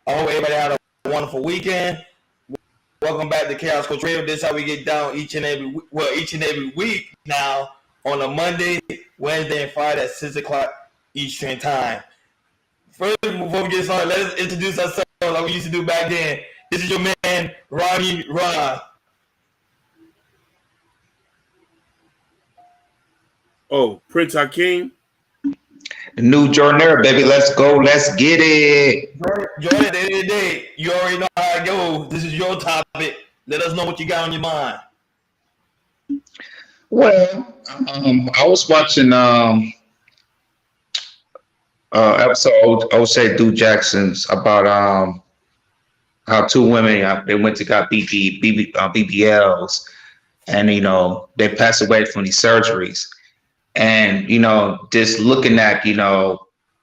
I hope everybody had a wonderful weekend. Welcome back to Chaos Coach Radio. This is how we get down each and every week now on a Monday, Wednesday, and Friday at 6 o'clock Eastern Time. First, before we get started, let's introduce ourselves like we used to do back then. This is your man, Ronnie Ron. Oh, Prince Hakeem. The new Jordan, baby. Let's go. Let's get it. Jordan, at the end of the day, you already know how it goes. This is your topic. Let us know what you got on your mind. Well, I was watching episode O'Shea Duke Jackson's about how two women they went to got BBLs, and they passed away from these surgeries. And just looking at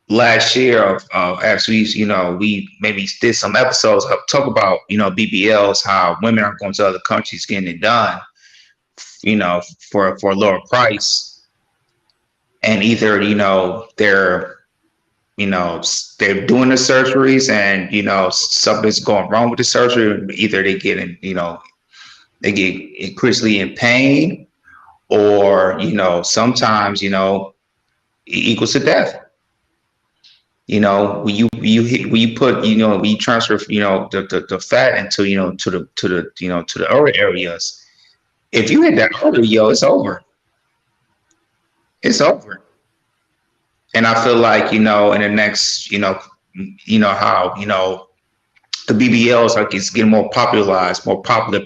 last year of as we maybe did some episodes of talk about BBLs, how women are going to other countries getting it done, for a lower price, and either they're doing the surgeries and something's going wrong with the surgery. Either they get they get increasingly in pain, or sometimes it equals to death. When you put when you transfer the fat into to the other areas, if you hit that artery, it's over. It's over. And I feel like in the next how the BBLs is getting more popularized, more popular,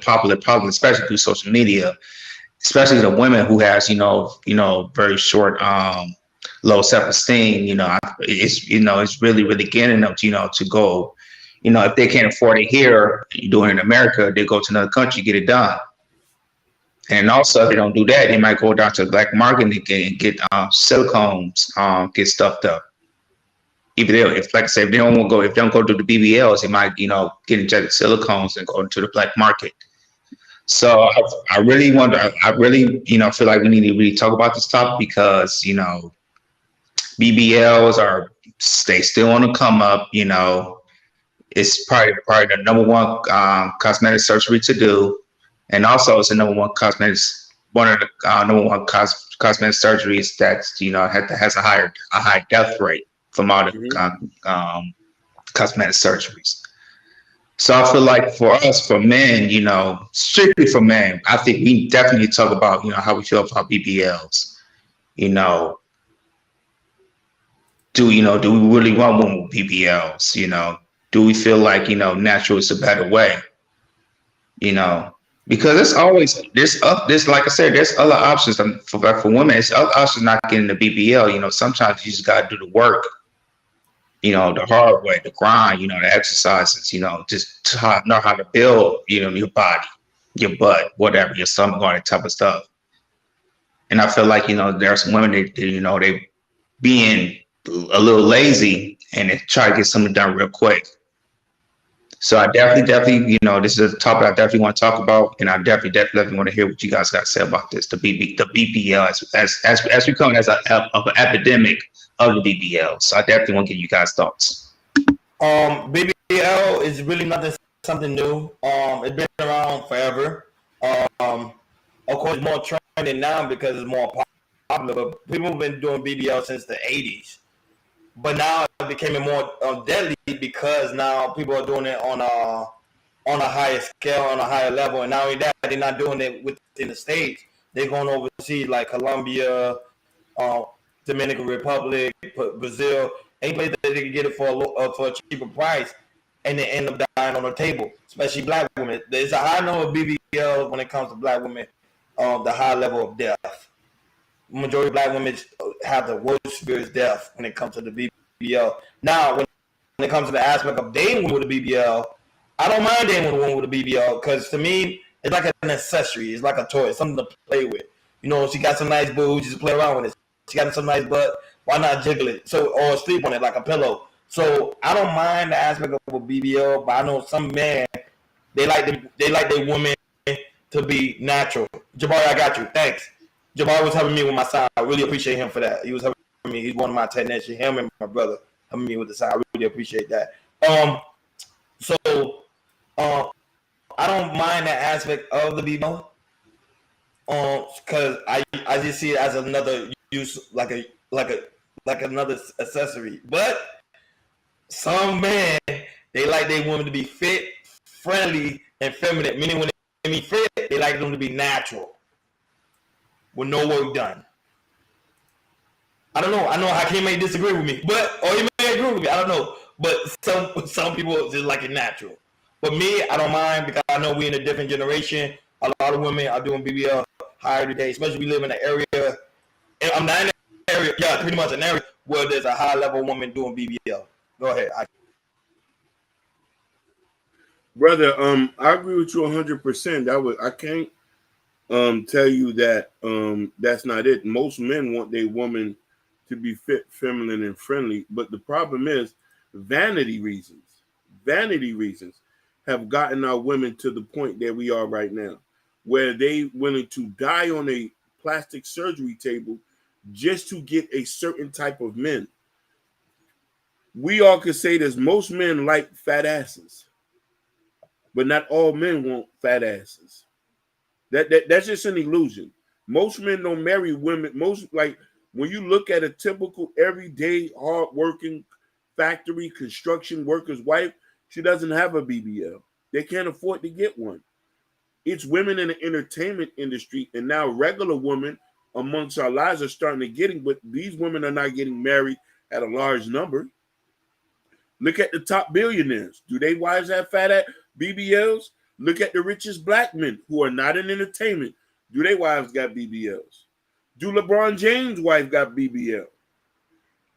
especially through social media. Especially the women who has, very short, low self-esteem, it's really getting them, to go, if they can't afford it here, doing it in America, they go to another country, get it done. And also, if they don't do that, they might go down to the black market and get silicones, get stuffed up. If like I said, if they don't go to the BBLs, they might, get injected silicones and go into the black market. So I really feel like we need to really talk about this topic because, BBLs they still on the come up, it's probably the number one cosmetic surgery to do. And also it's the number one cosmetic surgeries that has a high death rate from all the cosmetic surgeries. So I feel like for us, for men, strictly for men, I think we definitely talk about, how we feel about BBLs. Do we really want women with BBLs? Do we feel like, natural is a better way? Because there's like I said, there's other options for women. It's other options not getting the BBL. Sometimes you just got to do the work. The hard way, the grind, the exercises, just to know how to build, your body, your butt, whatever, your stomach, all that type of stuff. And I feel like, there are some women that, they being a little lazy and they try to get something done real quick. So I definitely, this is a topic I definitely want to talk about, and I definitely want to hear what you guys got to say about this, the BBL, as we come as an epidemic of the BBL. So I definitely want to get you guys' thoughts. BBL is really nothing something new. It's been around forever. Of course, it's more trending now because it's more popular. But people have been doing BBL since the 80s. But now it became more deadly because now people are doing it on a higher scale, on a higher level. And not only that, they're not doing it within the States. They're going overseas like Colombia, Dominican Republic, Brazil, any place that they can get it for a cheaper price, and they end up dying on the table, especially black women. There's a high number of BBL when it comes to black women, the high level of death. Majority of black women have the worst serious death when it comes to the BBL. Now, when it comes to the aspect of dating with a BBL, I don't mind dating with a woman with a BBL because to me, it's like an accessory. It's like a toy. It's something to play with. She got some nice boobs, just play around with it. She got some nice butt. Why not jiggle it? Or sleep on it like a pillow. So I don't mind the aspect of a BBL, but I know some men they like their women to be natural. Jabari, I got you. Thanks. Jabari was helping me with my side. I really appreciate him for that. He was helping me. He's one of my technicians. Him and my brother helping me with the side. I really appreciate that. So I don't mind that aspect of the BBL, because I just see it as another use, like another accessory. But some men, they like their women to be fit, friendly, and feminine. Meaning when they mean fit, they like them to be natural, with no work done. I don't know. I know Hakeem may disagree with me, or he may agree with me. I don't know. But some people just like it natural. But me, I don't mind, because I know we in a different generation. A lot of women are doing BBL higher today, especially we live in an area. And I'm not in an area, yeah, pretty much an area where there's a high level woman doing BBL. Go ahead. Brother, I agree with you 100%. I can't tell you that that's not it. Most men want their woman to be fit, feminine, and friendly, but the problem is vanity reasons. Vanity reasons have gotten our women to the point that we are right now, where they willing to die on a plastic surgery table just to get a certain type of men. We all could say this: most men like fat asses, but not all men want fat asses. That's just an illusion. Most men don't marry women. When you look at a typical everyday hardworking factory construction worker's wife, she doesn't have a BBL. They can't afford to get one. It's women in the entertainment industry, and now regular women amongst our lives are starting to get it, but these women are not getting married at a large number. Look at the top billionaires. Do they wives have fat at BBLs? Look at the richest black men who are not in entertainment. Do they wives got BBLs? Do LeBron James' wife got BBL?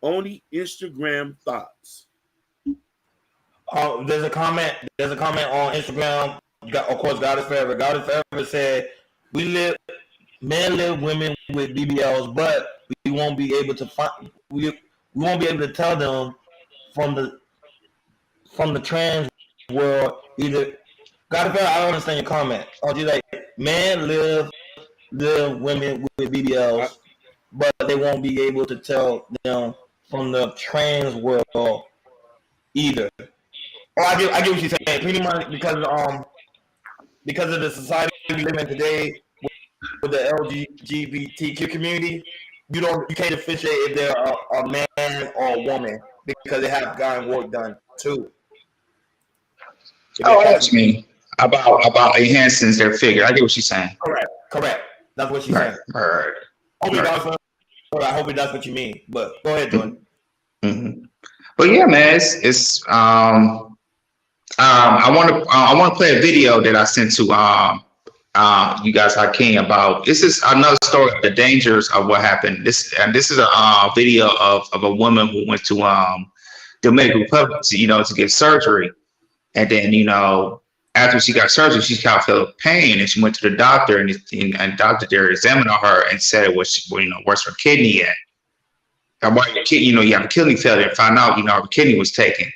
Only Instagram thoughts. There's a comment on Instagram. Of course, God is forever. God is forever said, men live women with BBLs, but we won't be able to we won't be able to tell them from the trans world either. God is forever. I don't understand your comment. Oh, you like men live women with BBLs, but they won't be able to tell them from the trans world either. Oh, I get what you're saying. Pretty much because of the society we live in today with the LGBTQ community, you can't differentiate if they're a man or a woman because they have gotten work done too. Oh, that's me. About enhancing their figure. I get what she's saying. Correct. That's what she's saying. Right. I hope that's what you mean. But go ahead, Jordan. Mm-hmm. But yeah, man, it's I want to play a video that I sent to you guys, Hakeem, about this is another story of the dangers of what happened. This is a video of a woman who went to Dominican Republic to get surgery, and then after she got surgery, she kind of felt pain, and she went to the doctor, and the doctor there examined her and said it was where's her kidney at? And why your kidney, you have a kidney failure, and found out her kidney was taken.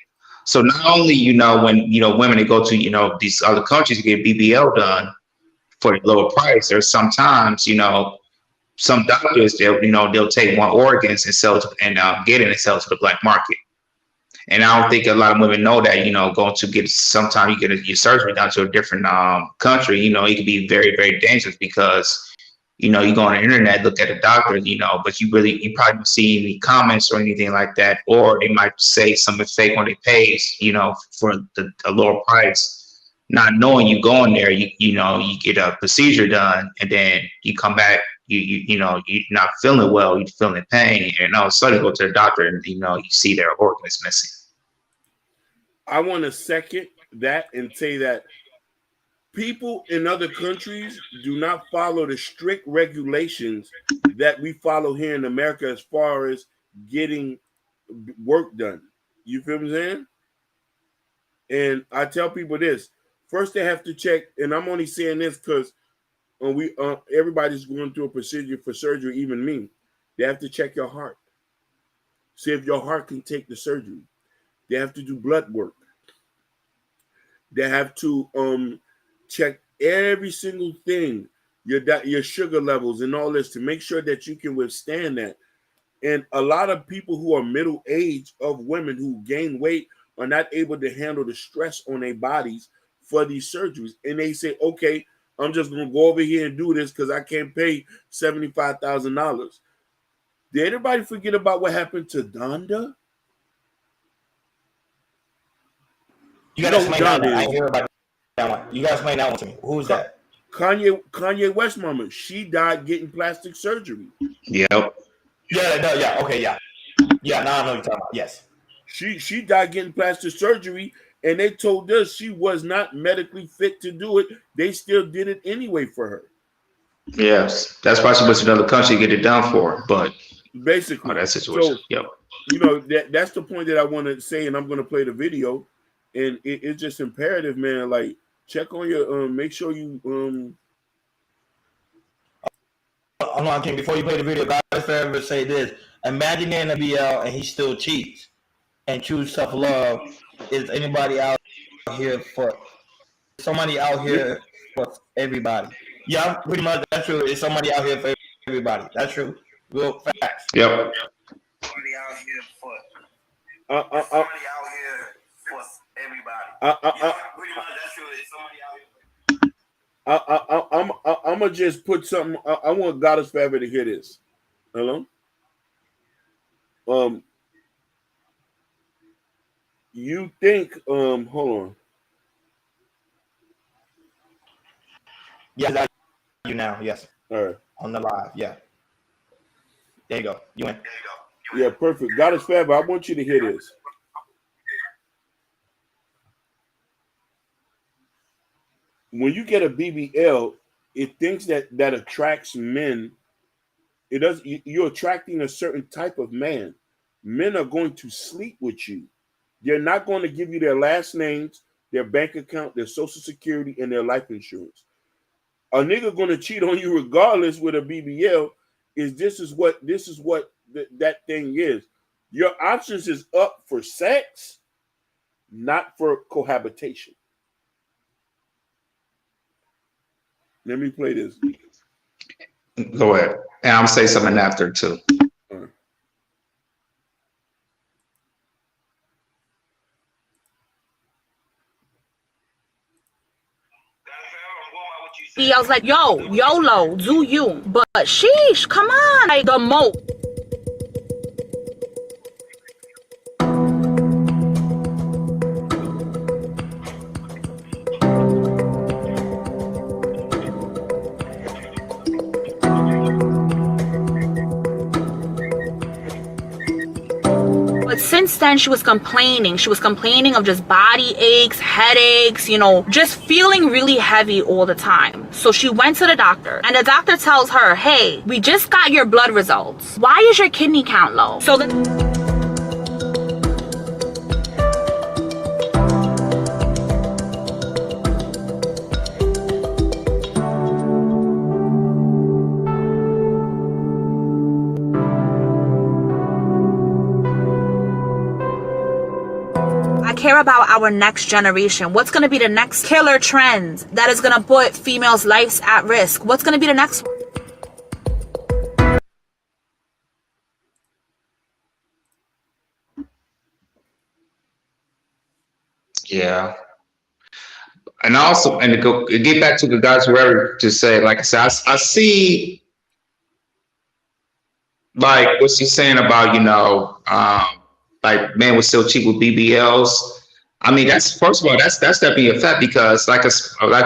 So not only when women they go to these other countries to get BBL done for a lower price, there's sometimes some doctors they'll take one organs and sell to, and get it and sell to the black market. And I don't think a lot of women know that going to get sometimes you get your surgery done to a different country, it can be very, very dangerous because you go on the internet, look at a doctor, but you probably don't see any comments or anything like that, or they might say something fake when they pay, for a lower price, not knowing you go in there, you get a procedure done, and then you come back, you're not feeling well, you're feeling pain, and all of a sudden you go to the doctor and you see their organ is missing. I want to second that and say that people in other countries do not follow the strict regulations that we follow here in America as far as getting work done. You feel what I'm saying? And I tell people this. First, they have to check, and I'm only saying this because everybody's going through a procedure for surgery, even me. They have to check your heart. See if your heart can take the surgery. They have to do blood work. They have to check every single thing, your sugar levels and all this, to make sure that you can withstand that. And a lot of people who are middle age of women who gain weight are not able to handle the stress on their bodies for these surgeries. And they say, okay, I'm just going to go over here and do this because I can't pay $75,000. Did everybody forget about what happened to Donda? You gotta explain that one. I hear about that one. You gotta explain that one to me. Who's that? Kanye West mama. She died getting plastic surgery. Yep. Yeah. Okay. Yeah. Now I know what you're talking about. Yes. She died getting plastic surgery, and they told us she was not medically fit to do it. They still did it anyway for her. Yes, that's why she went to another country to get it done for. But basically, that situation. So, yep. You know, that's the point that I want to say, and I'm going to play the video. And it's just imperative, man. Like, check on your make sure you Hold on, King. Before you play the video, God forever say this: imagine in a BL and he still cheats and choose self-love. Is anybody out here for somebody out here for everybody? Yeah, pretty much that's true. Is somebody out here for everybody? That's true. Real facts. Yep. Somebody out here for somebody out here for everybody. Yeah, pretty much that's true. Is somebody out here? I'm gonna just put something. I want Goddess Forever to hear this. Hello. You think? Hold on. Yes, I you now. Yes. All right. On the live. Yeah. There you go. You win. Yeah, perfect. Goddess Forever. I want you to hear this. When you get a BBL, it thinks that attracts men. It does. You're attracting a certain type of man. Men are going to sleep with you. They're not going to give you their last names, their bank account, their social security, and their life insurance. A nigga going to cheat on you regardless with a BBL. This is what that thing is. Your options is up for sex, not for cohabitation. Let me play this. Go ahead. And I'm gonna say something after too. I was like, yo, YOLO, do you. But sheesh, come on. Like the most. But since then, she was complaining. She was complaining of just body aches, headaches, you know, just feeling really heavy all the time. So she went to the doctor, and the doctor tells her, hey, we just got your blood results. Why is your kidney count low? So care about our next generation. What's going to be the next killer trend that is going to put females' lives at risk? What's going to be the next one? Yeah. And also, and to get back to the guys who ever to say, like I said, I see like what she's saying about, you know, like men would still cheat with BBLs. I mean, that's first of all, that's definitely a fact because, like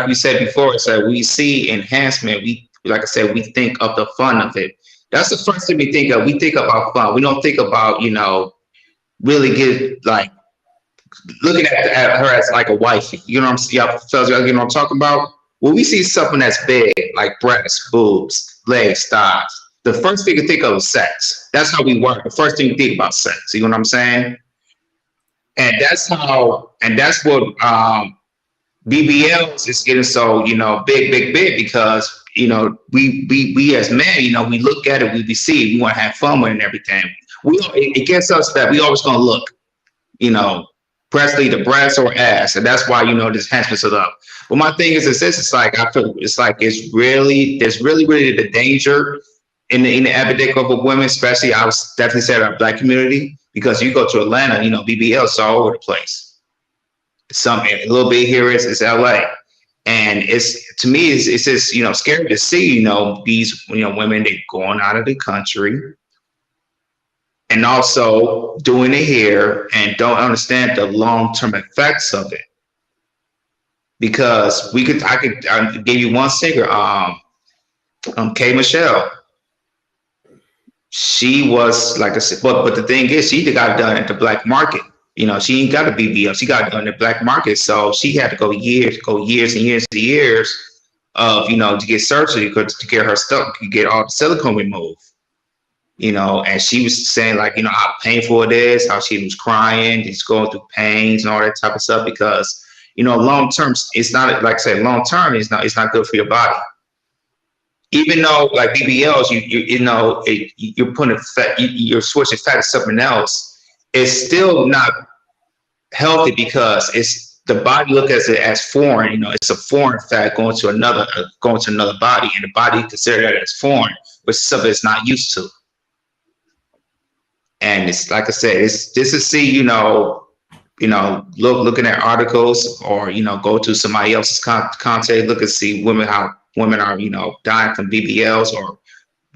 we said before, it's like we see enhancement. We, like I said, we think of the fun of it. That's the first thing we think of. We think about fun. We don't think about, you know, really get like looking at her as like a wife. You know what I'm saying? Y'all fellas, you know what I'm talking about? When we see something that's big, like breasts, boobs, legs, thighs, the first thing you think of is sex. That's how we work. The first thing you think about sex. You know what I'm saying? And that's how, and that's what BBLs is getting so, you know, big because, you know, we as men, you know, we look at it, we see it, we want to have fun with it and everything. It gets us that we always gonna look, you know, presley the breast or ass, and that's why, you know, this enhancements are up. But my thing is this: it's like I feel it's like there's really the danger in the epidemic of women, especially I was definitely said our Black community, because you go to Atlanta, you know, BBLs all over the place. Some a little bit here is LA. And it's to me, it's just, you know, scary to see, you know, these, you know, women, they going out of the country and also doing it here and don't understand the long-term effects of it. Because I could give you one singer, K Michelle. She was like I said, but the thing is, she got it done at the black market. You know, she ain't got a BBL. She got it done in the black market, so she had to go years and years of, you know, to get surgery to get her stuff, to get all the silicone removed. You know, and she was saying, like, you know, how painful it is, how she was crying, just going through pains and all that type of stuff, because, you know, long term, it's not, like I said, long term, it's not good for your body. Even though, like, BBLs, you know, you're putting fat, you're switching fat to something else. It's still not healthy because it's the body look at it as foreign. You know, it's a foreign fat going to another body, and the body consider that as foreign, but something it's not used to. And it's like I said, it's just to see, looking at articles, or, you know, go to somebody else's content, look and see how women are, you know, dying from BBLs, or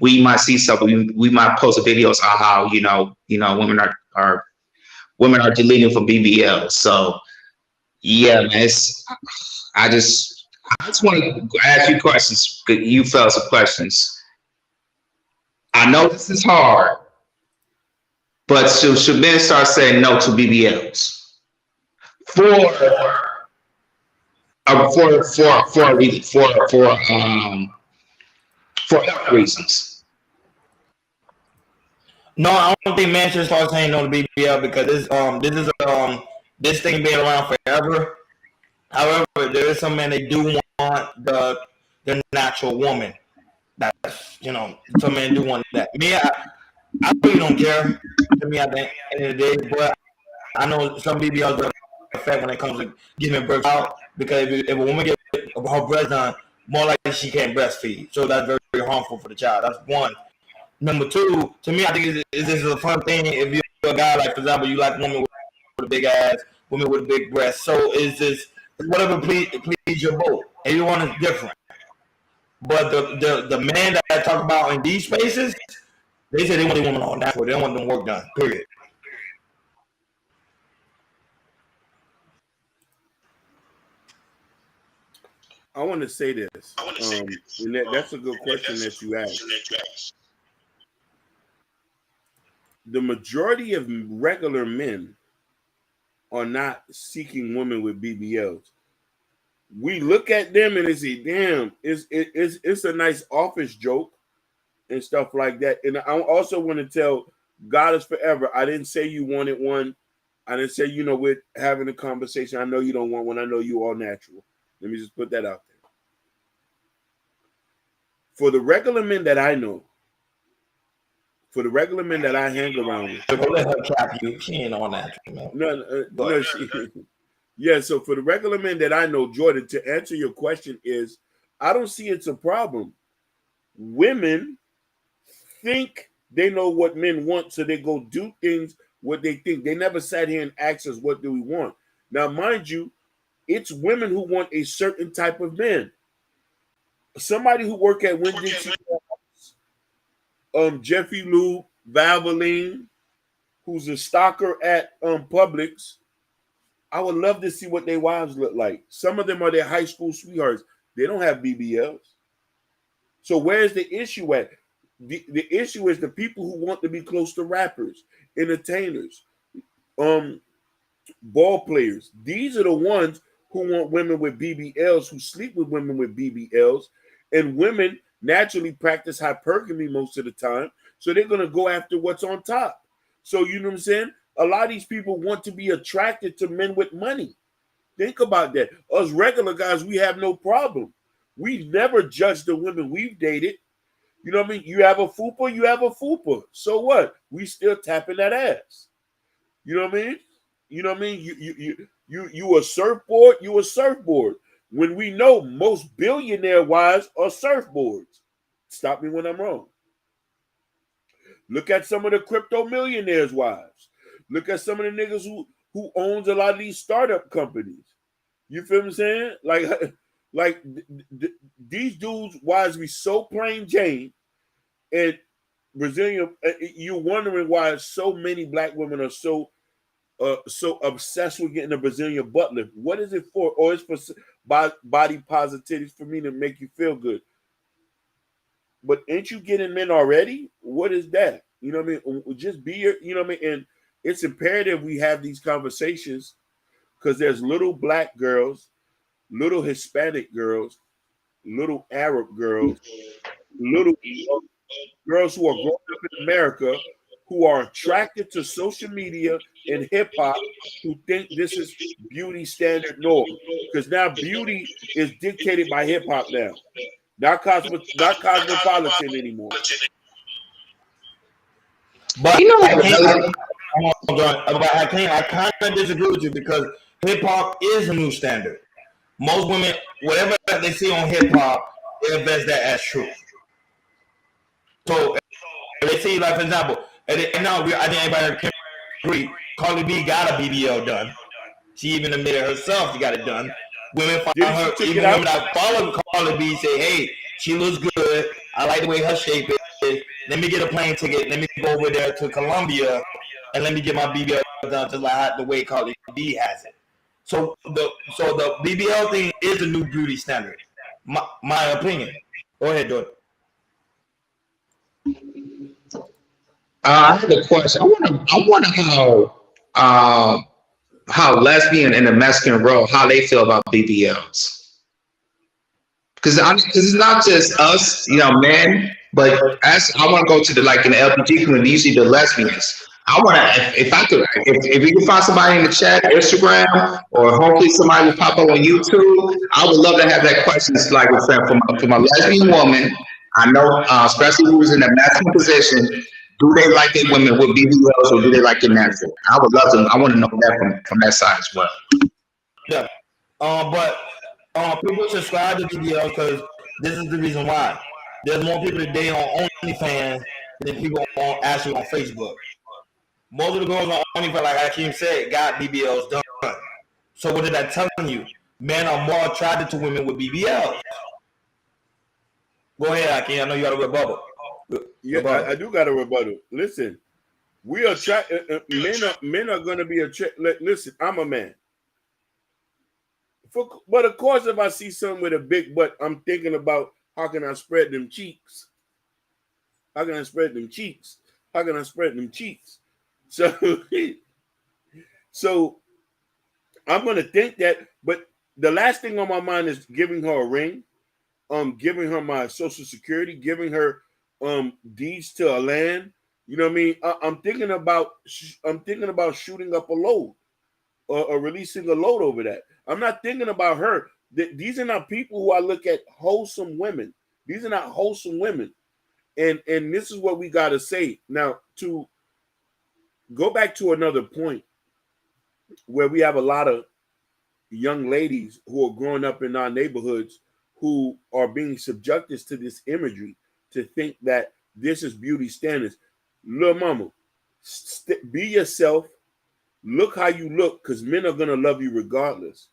we might see something. We might post videos on how, women are deleting from BBLs. So yeah, man, I just want to ask you questions. You felt some questions. I know this is hard, but should men start saying no to BBLs for health reasons? No, I don't think men should start saying no to BBL, because this thing been around forever. However, there is some men, they do want the natural woman. That's, some men do want that. Me, I really don't care. To me, at the end of the day, but I know some BBLs are effect when it comes to giving birth out, because if a woman gets her breast done, more likely she can't breastfeed. So that's very, very harmful for the child. That's one. Number two, to me, I think this is a fun thing. If you're a guy, like, for example, you like women with a big ass, women with a big breast. So it's just whatever please your boat. Everyone is different. But the men that I talk about in these spaces, they say they want the woman all natural. They don't want them work done. Period. I want to say this. And that's a good question that you asked. The majority of regular men are not seeking women with BBLs. We look at them and say, damn, it's a nice office joke and stuff like that. And I also want to tell God is forever, I didn't say you wanted one. I didn't say, we're having a conversation. I know you don't want one. I know you all natural. Let me just put that out there. For the regular men that I know, for the regular men that I hang around with. Don't let her trap you. She ain't all natural, man. No, yeah, so for the regular men that I know, Jordan, to answer your question is, I don't see it's a problem. Women think they know what men want, so they go do things what they think. They never sat here and asked us, what do we want? Now, mind you, it's women who want a certain type of man. Somebody who work at Winn-Dixie, Jeffy Lube, Valvoline, who's a stocker at Publix, I would love to see what their wives look like. Some of them are their high school sweethearts. They don't have BBLs. So where's the issue at? The issue is the people who want to be close to rappers, entertainers, ball players. These are the ones who want women with BBLs, who sleep with women with BBLs, and women naturally practice hypergamy most of the time, so they're going to go after what's on top. So, you know what I'm saying? A lot of these people want to be attracted to men with money. Think about that. Us regular guys, we have no problem. We've never judged the women we've dated. You know what I mean? You have a fupa, you have a fupa. So what? We still tapping that ass. You know what I mean? You know what I mean? You a surfboard, you a surfboard. When we know most billionaire wives are surfboards. Stop me when I'm wrong. Look at some of the crypto millionaires' wives. Look at some of the niggas who owns a lot of these startup companies. You feel what I'm saying? Like these dudes, why is we so plain Jane and Brazilian? You're wondering why so many black women are so obsessed with getting a Brazilian butt lift. What is it for? Or it's for body positivity, for me to make you feel good. But ain't you getting men already? What is that? You know what I mean? Just be your, you know what I mean? And it's imperative we have these conversations because there's little black girls, little Hispanic girls, little Arab girls, little girls who are growing up in America who are attracted to social media and hip hop, who think this is beauty standard norm. Because now beauty is dictated by hip hop now, not cosmopolitan anymore. But You know, I kind of disagree with you because hip hop is a new standard. Most women, whatever they see on hip hop, they invest that as truth. So if they see, like for example, and now I think everybody can agree, Cardi B got a BBL done. She even admitted herself she got it done. Women find her, even women that follow Cardi B say, "Hey, she looks good. I like the way her shape is. Let me get a plane ticket. Let me go over there to Colombia, and let me get my BBL done just like the way Cardi B has it." So the BBL thing is a new beauty standard. My opinion. Go ahead, Jordan. I have a question. I wonder how lesbian and the Mexican world, how they feel about BBLs. Because it's not just us, men, but I want to go to the in the LGBT community, usually the lesbians. I want to, if we can find somebody in the chat, Instagram, or hopefully somebody will pop up on YouTube, I would love to have that question. It's like I said, from a lesbian woman, I know, especially who's in a masculine position, do they like their women with BBLs or do they like it natural? I would love to. I want to know that from that side as well. Yeah, but people subscribe to BBL because this is the reason why. There's more people today on OnlyFans than people actually on Facebook. Most of the girls on OnlyFans, like Hakeem said, got BBLs done. So what did I tell you? Men are more attracted to women with BBLs. Go ahead, Hakeem. I know you got a rebuttal. Yeah, I do got a rebuttal. Listen, we are men are going to be attracted. Listen, I'm a man. But of course, if I see someone with a big butt, I'm thinking about how can I spread them cheeks? How can I spread them cheeks? How can I spread them cheeks? So I'm going to think that. But the last thing on my mind is giving her a ring, giving her my social security, giving her deeds to a land. You know what I mean? I'm thinking about shooting up a load or releasing a load over that. I'm not thinking about her. These are not people who I look at wholesome women. These are not wholesome women. And this is what we got to say. Now, to go back to another point where we have a lot of young ladies who are growing up in our neighborhoods who are being subjected to this imagery to think that this is beauty standards. Little mama, be yourself. Look how you look, because men are going to love you regardless.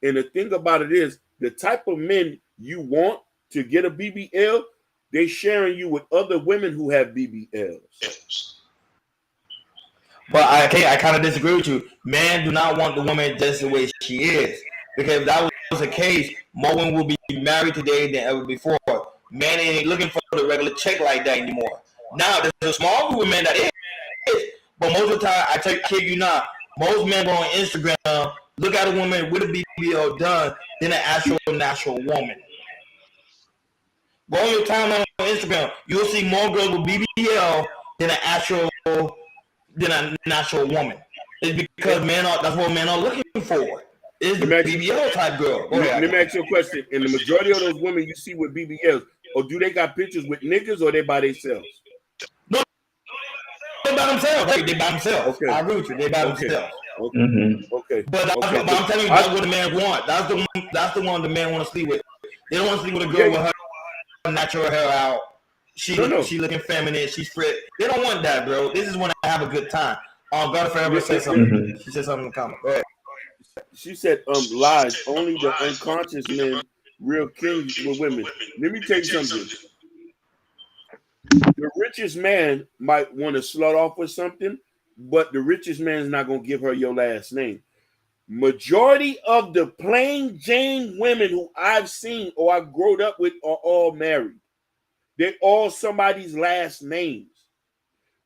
And the thing about it is, the type of men you want to get a BBL, they're sharing you with other women who have BBLs. But I kind of disagree with you. Men do not want the woman just the way she is. Because if that was the case, more women will be married today than ever before. Men ain't looking for the regular chick like that anymore. Now, there's a small group of men that is. But most of the time, I kid you not, most men go on Instagram, look at a woman with a BBL done, than an actual natural woman. Go on your timeline on Instagram, you'll see more girls with BBL than a natural woman. It's because that's what men are looking for. It's the BBL type girl. Let me ask you a question. And the majority of those women you see with BBLs, or do they got pictures with niggas or they by themselves? No, they by themselves. They by themselves. Okay. I agree with you. They by themselves. Okay. Mm-hmm. Okay. But I'm telling you, that's what the man want. That's the one the man want to sleep with. They don't want to sleep with a girl with her natural hair out. She looking feminine. She's fit. They don't want that, bro. They just want to have a good time. God Forever said something. She said something in the comment. Go ahead. She said, lies. Only the unconscious men, real kings with women. Let me tell you something. The richest man might want to slut off with something, but the richest man is not going to give her your last name. Majority of the plain Jane women who I've seen or I've grown up with are all married. They're all somebody's last names.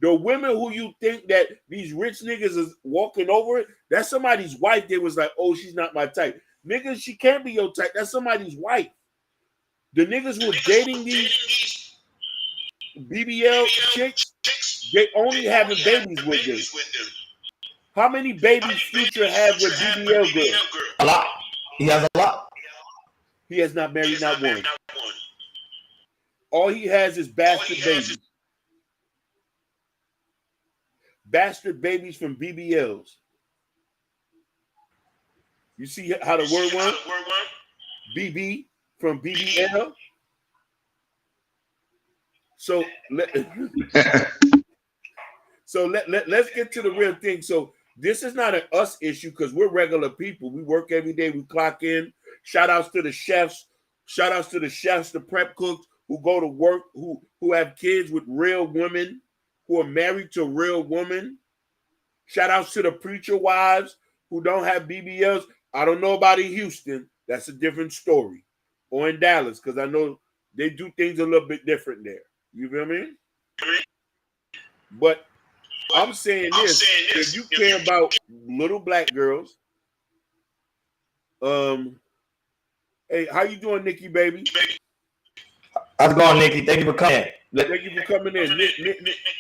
The women who you think that these rich niggas is walking over, that's somebody's wife. They was like, oh, she's not my type. Niggas, she can't be your type. That's somebody's wife. The niggas who are dating these BBL chicks, they only having babies with them. How many babies Future have with BBL girls? A lot. He has a lot. He has not married not one. All he has is bastard babies. Bastard babies from BBLs. You see how the word went? BB from BBL. So let's get to the real thing. So this is not an us issue because we're regular people. We work every day. We clock in. Shout outs to the chefs. Shout outs to the chefs, the prep cooks who go to work, who have kids with real women, who are married to real women. Shout outs to the preacher wives who don't have BBLs. I don't know about in Houston. That's a different story. Or in Dallas, because I know they do things a little bit different there. You feel me? But I'm saying this. If you care about little black girls, hey, how you doing, Nikki, baby? How's it going, Nikki? Thank you for coming. Thank you for coming in.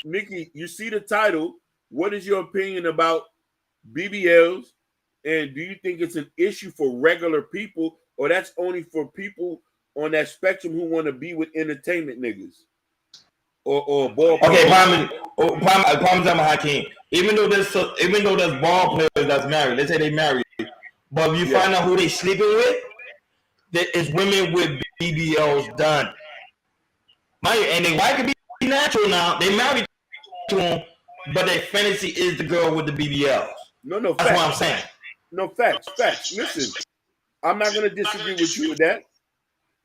Nikki, you see the title. What is your opinion about BBLs? And do you think it's an issue for regular people, or that's only for people on that spectrum who want to be with entertainment niggas? Or ball players? Okay, Parmesan Hakeem. Even though there's ball players that's married, let's say they married, but if you find out who they sleeping with, there is women with BBLs done. And they might be natural now. They married to him, but their fantasy is the girl with the BBLs. No, that's what I'm saying. No, facts. Listen, I'm not going to disagree with you with that.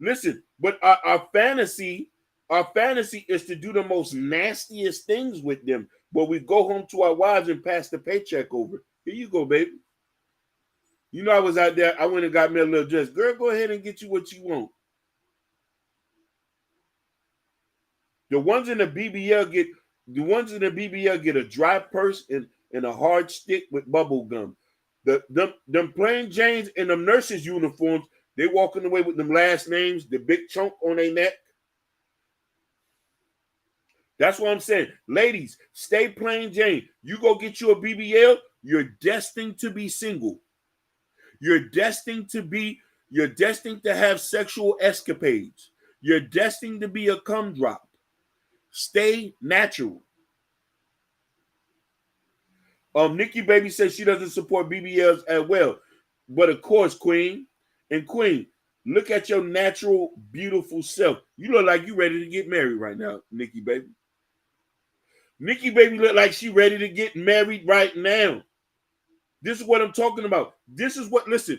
Listen, but our fantasy is to do the most nastiest things with them. But we go home to our wives and pass the paycheck over. Here you go, baby. You know I was out there. I went and got me a little dress. Girl, go ahead and get you what you want. The ones in the BBL get a dry purse and a hard stick with bubble gum. Them plain Janes in them nurses' uniforms, they walking away with them last names, the big chunk on their neck. That's what I'm saying. Ladies, stay plain Jane. You go get you a BBL, you're destined to be single. You're destined to have sexual escapades. You're destined to be a cum drop. Stay natural. Nikki Baby says she doesn't support BBLs as well. But of course, Queen, look at your natural, beautiful self. You look like you ready to get married right now, Nikki Baby. Nikki Baby look like she ready to get married right now. This is what I'm talking about. This is what niggas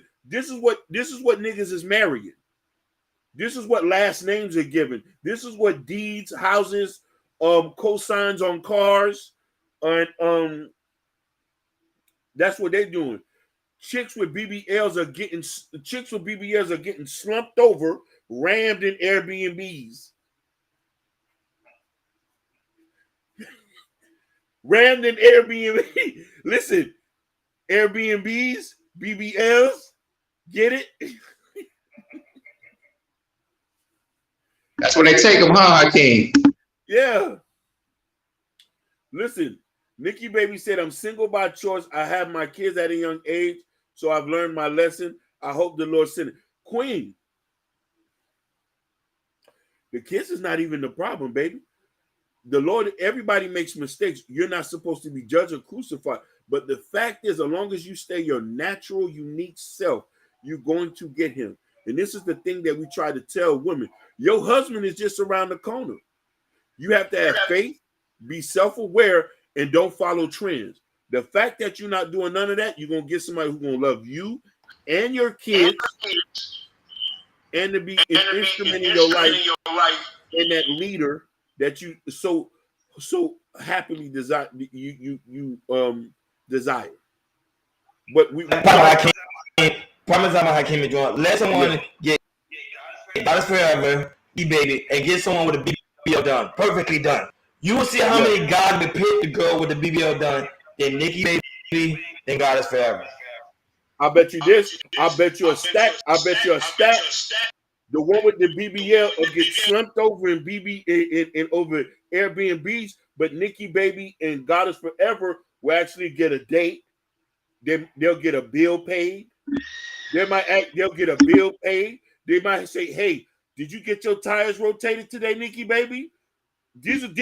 is marrying. This is what last names are given. This is what deeds, houses, cosigns on cars, and that's what they're doing. Chicks with BBLs are getting slumped over, rammed in Airbnbs. Rammed in Airbnb. Listen, Airbnbs, BBLs, get it? That's when they take them, huh, Hakeem? Yeah. Listen, Nikki Baby said, I'm single by choice. I have my kids at a young age, so I've learned my lesson. I hope the Lord sent it. Queen, the kids is not even the problem, baby. The Lord, everybody makes mistakes. You're not supposed to be judged or crucified. But the fact is, as long as you stay your natural, unique self, you're going to get him. And this is the thing that we try to tell women. Your husband is just around the corner. You have to have faith, be self-aware, and don't follow trends. The fact that you're not doing none of that, you're gonna get somebody who's gonna love you and your kids, and to be an instrument in your life, and that leader that you so happily desire. You desire. But we promise I'm Hakeem and Jordan. Let someone get Goddess Forever, baby, and get someone with a BBL done, perfectly done. You will see how many guys would pick the girl with the BBL done than Nikki Baby and Goddess Forever. I bet you this. I bet you a stack. The one with the BBL will get slumped over in over Airbnbs, but Nikki Baby and Goddess Forever will actually get a date. They'll get a bill paid. They'll get a bill paid. They might say, "Hey, did you get your tires rotated today, Nikki Baby?" Listen,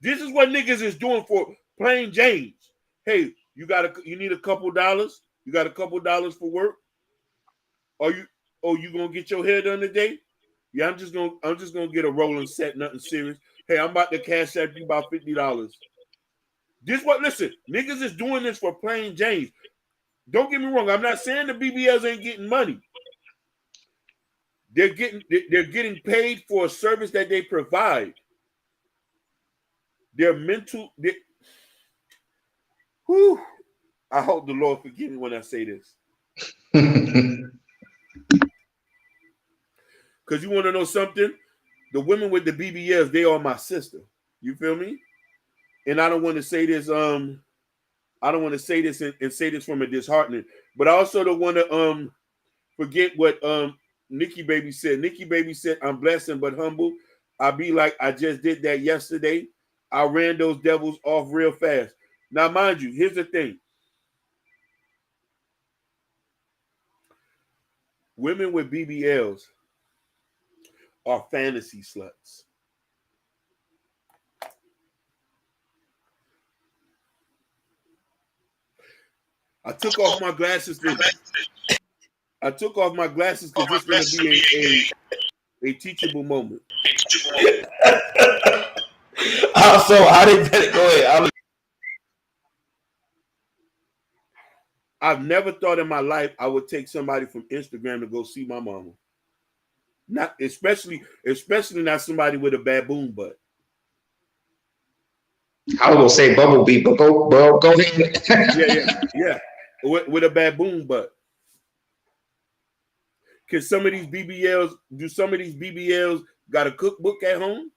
this is what niggas is doing for plain James. Hey, you need a couple dollars? You got a couple dollars for work? You gonna get your hair done today? Yeah, I'm just gonna get a rolling set, nothing serious. Hey, I'm about to cash out you about $50. Listen, niggas is doing this for plain James. Don't get me wrong. I'm not saying the BBLs ain't getting money. They're getting paid for a service that they provide. I hope the Lord forgive me when I say this. Because you want to know something? The women with the BBLs, they are my sister. You feel me? And I don't want to say this. I don't want to say this and say this from a disheartening. But I also don't want to forget what Nikki Baby said. Nikki Baby said, "I'm blessed but humble. I be like I just did that yesterday. I ran those devils off real fast." Now, mind you, here's the thing. Women with BBLs are fantasy sluts. I took off my glasses because it's going to be a teachable moment. So how did that go ahead? I've never thought in my life I would take somebody from Instagram to go see my mama. Not especially not somebody with a baboon butt. I was gonna say Bumblebee, but go ahead. Yeah. With a baboon butt. Do some of these BBLs got a cookbook at home?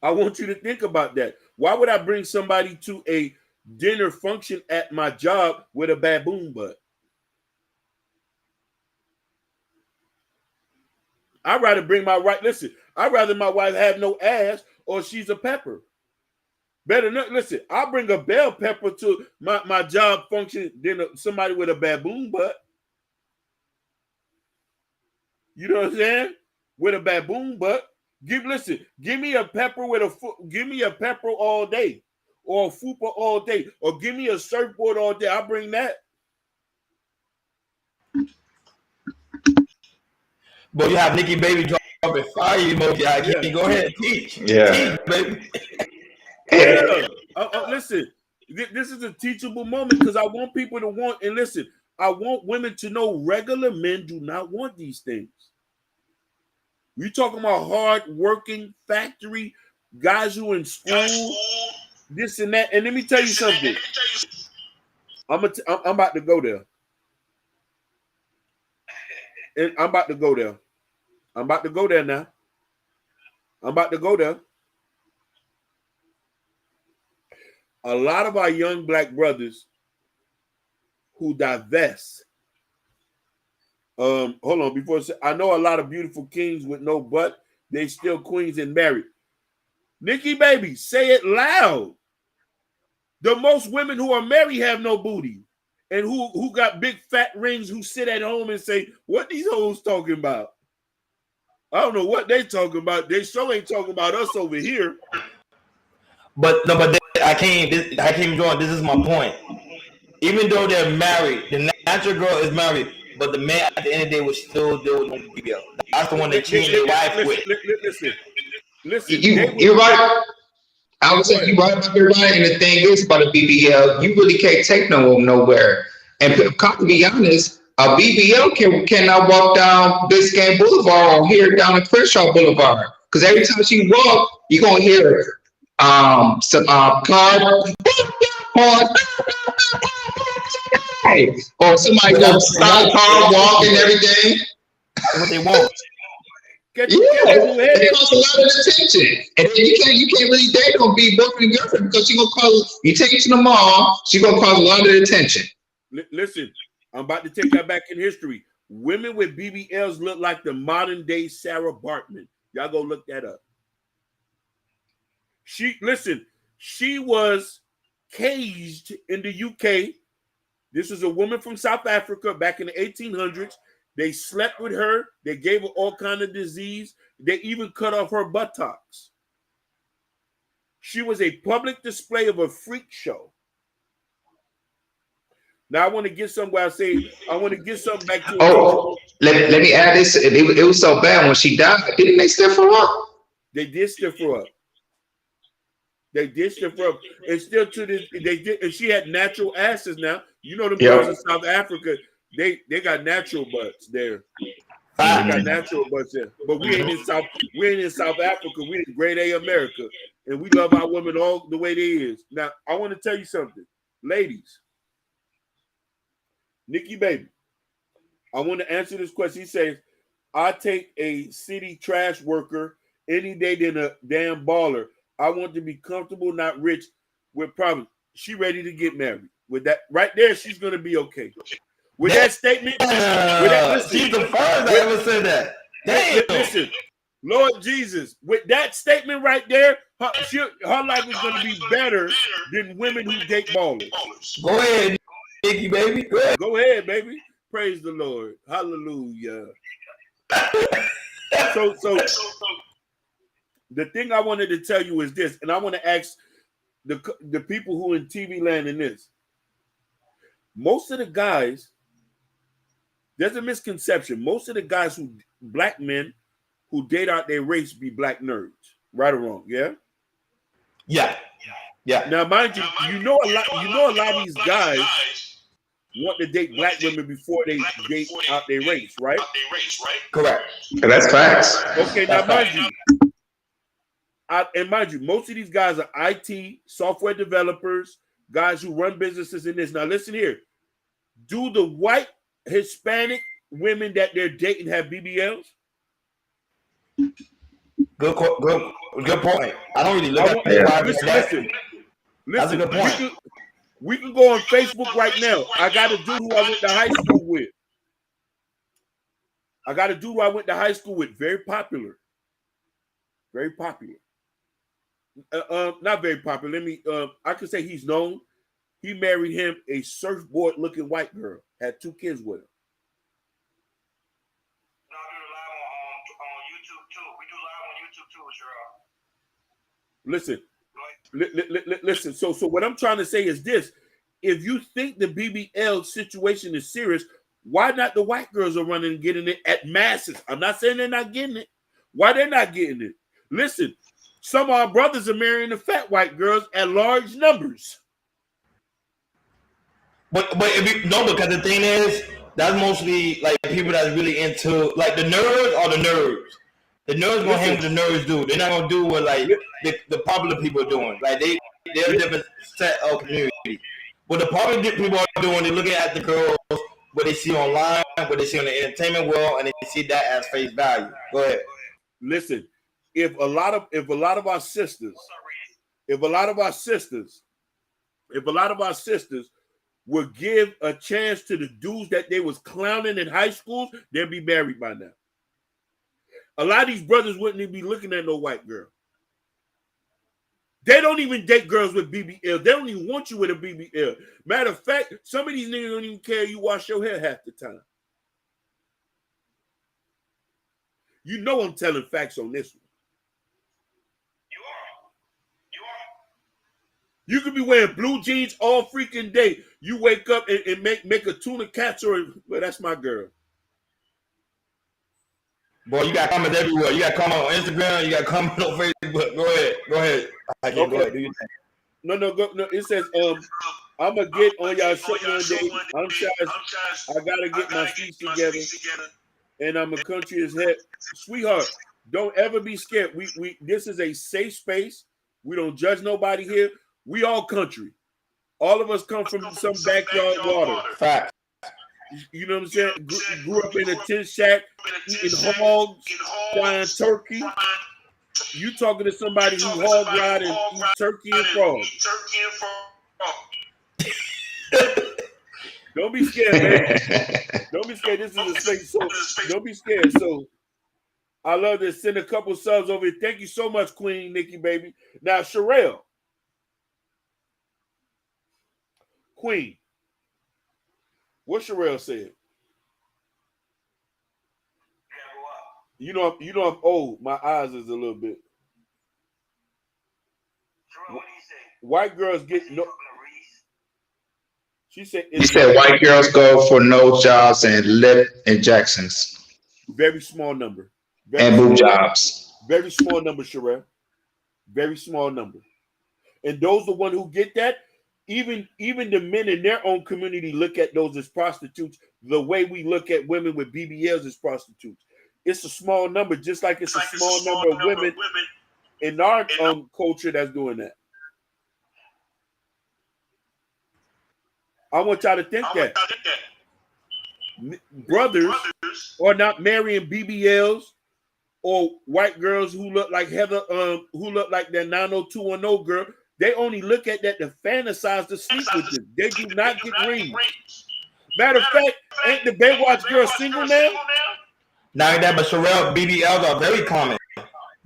I want you to think about that. Why would I bring somebody to a dinner function at my job with a baboon butt? I'd rather bring my wife. Listen, I'd rather my wife have no ass or she's a pepper. Better not. Listen, I'll bring a bell pepper to my job function than somebody with a baboon butt. You know what I'm saying? With a baboon butt. Give me a pepper give me a pepper all day, or a fupa all day, or give me a surfboard all day. I'll bring that. But you have Nikki Baby dropping fire emoji. I can't go ahead and teach. Yeah. Teach, baby. Yeah. Listen, this is a teachable moment because I want people to want, and listen, I want women to know regular men do not want these things. You talking about hard-working factory guys who in school, this and that. And let me tell you something. I'm about to go there. And I'm about to go there. I'm about to go there now. I'm about to go there. A lot of our young black brothers who divest. Hold on. Before I know a lot of beautiful kings with no butt, they still queens and married. Nikki Baby, say it loud. The most women who are married have no booty, and who got big fat rings, who sit at home and say, "What these hoes talking about?" I don't know what they talking about. They sure ain't talking about us over here. But I can't join. This is my point. Even though they're married, the natural girl is married, but the man at the end of the day will still deal with the BBL. That's the one they cheated their wife with. Listen. You're right. I would say you right about the right, and the thing is about a BBL, you really can't take no nowhere. And to be honest, a BBL cannot walk down Biscayne Boulevard or here down the Crenshaw Boulevard, because every time she walk, you gonna hear some car horn, or somebody gonna stop car walk and everything. That's what they want. Yeah, it causes a lot of attention, and then you can't really date on be boyfriend and girlfriend because she gonna cause you take it to the mall. She gonna cause a lot of attention. Listen, I'm about to take that back in history. Women with BBLs look like the modern day Sarah Bartman. Y'all go look that up. She was caged in the UK. This was a woman from South Africa back in the 1800s. They slept with her. They gave her all kind of disease. They even cut off her buttocks. She was a public display of a freak show. Now I want to get somewhere. I want to get something back to. Let me add this. It was so bad when she died. Didn't they stiff her up? They did stiff her up. They did stiff her up, and still to this they did. And she had natural asses. Now you know the girls in South Africa. They got natural butts there. They got natural butts there. But we ain't in South Africa. We in grade A America. And we love our women all the way they is. Now, I want to tell you something. Ladies, Nikki Baby, I want to answer this question. He says, I take a city trash worker any day than a damn baller. I want to be comfortable, not rich, with problems. She ready to get married. With that right there, she's going to be okay. With that statement, she's the first that ever said that. Damn. Listen, Lord Jesus, with that statement right there, her life is going to be better than women who date ballers. Go ahead, Nikki, baby. Go ahead, baby. Praise the Lord. Hallelujah. So the thing I wanted to tell you is this, and I want to ask the people who in TV land in this. Most of the guys, there's a misconception. Most of the guys black men who date out their race be black nerds. Right or wrong, yeah? Yeah. Now, mind you, you know a lot of these guys want to date black women before they date out their race, right? Correct. That's facts. Okay, now mind you, most of these guys are IT, software developers, guys who run businesses in this. Now, listen here. Do the white Hispanic women that they're dating have BBLs? Good point. I don't really look at Listen. That's a good point. We can go on Facebook right now. I got a dude who I went to high school with. Very popular. Very popular. Not very popular. I could say he's known. He married him a surfboard-looking white girl. Had 2 kids with him. No, I do live on YouTube too. We do live on YouTube too, Sherrod. Listen. So what I'm trying to say is this: if you think the BBL situation is serious, why not the white girls are running and getting it at masses? I'm not saying they're not getting it. Why they're not getting it? Listen, some of our brothers are marrying the fat white girls at large numbers. But because the thing is, that's mostly like people that's really into like the nerds or the nerds. The nerds gonna handle the nerds do. They're not gonna do what like the popular people are doing. Like they're a different set of community. What the popular people are doing, they're looking at the girls, what they see online, what they see on the entertainment world, and they see that as face value. Go ahead. Listen, if a lot of our sisters would give a chance to the dudes that they was clowning in high school, they'd be married by now. A lot of these brothers wouldn't even be looking at no white girl. They don't even date girls with BBL. They don't even want you with a BBL. Matter of fact, some of these niggas don't even care you wash your hair half the time. You know I'm telling facts on this one. You could be wearing blue jeans all freaking day. You wake up and make a tuna casserole. Well, that's my girl. Boy, you got comments everywhere. You got comments on Instagram. You got comments on Facebook. Go ahead. I can go ahead. Do your thing. No. It says, I'm gonna get on y'all show one day. I'm Chaz. I gotta get my feet together, and I'm a country as heck, sweetheart. Don't ever be scared. We this is a safe space. We don't judge nobody here. We all country. All of us come from some backyard water. Fact. You know what I'm saying? Grew up in a tin shack, eating hogs, frying turkey. You talking to somebody who hog ride and eat turkey and frog. Don't be scared, man. Don't be scared. This is a space. So don't be scared. So I love to send a couple subs over here. Thank you so much, Queen Nikki, baby. Now, Sherelle. Queen. What Sherelle said? You know I'm old. My eyes is a little bit. What do you say? White girls get no. She said. He said white girls go for nose jobs and lip injections Very small number. and boob jobs. Very small number, Sherelle. Very small number. And those the one who get that. Even the men in their own community look at those as prostitutes the way we look at women with BBLs as prostitutes. It's a small number, just like it's a small number of women in our culture that's doing that. I want y'all to think that brothers are not marrying BBLs or white girls who look like Heather, who look like that 90210 girl. They only look at that to fantasize to sleep with them. They do not get rings. Matter of fact, ain't the Baywatch girl single now? Not only that, but Sherelle, BBLs are very common.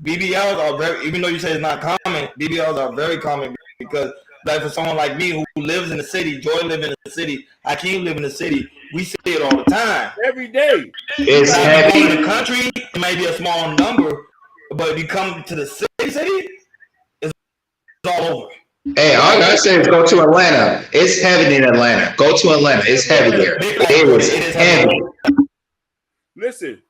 BBLs are very, even though you say it's not common, BBLs are very common because, like, for someone like me who lives in the city, Joy live in the city, Hakeem live in the city, we see it all the time. Every day. It's In heavy. the country, it may be a small number, but if you come to the city, it's all over. Hey, all I gotta say is go to Atlanta. It's heavy in Atlanta. Go to Atlanta. It's heavy there. It was heavy. Listen,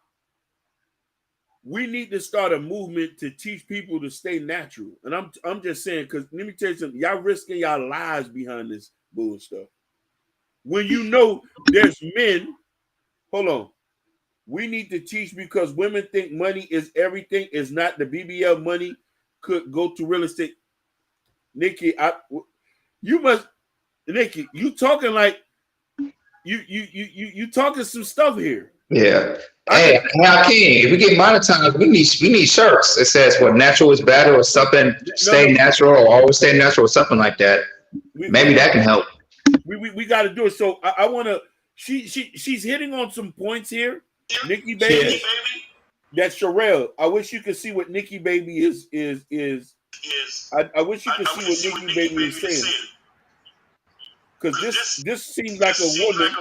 we need to start a movement to teach people to stay natural. And I'm just saying, because let me tell you something, y'all risking y'all lives behind this bull stuff. When you know there's men, hold on. We need to teach because women think money is everything. Is not the BBL money could go to real estate. Nikki, Nikki, you talking like you talking some stuff here. Yeah. Hey, Hakeem, if we get monetized, we need shirts. It says what natural is better or something. Stay natural or always stay natural or something like that. Maybe that can help. We got to do it. So I want to. She's hitting on some points here, Nikki baby. That's Sherelle. I wish you could see what Nikki baby is. I wish you could see what Nikki baby is saying. Because this seems like a woman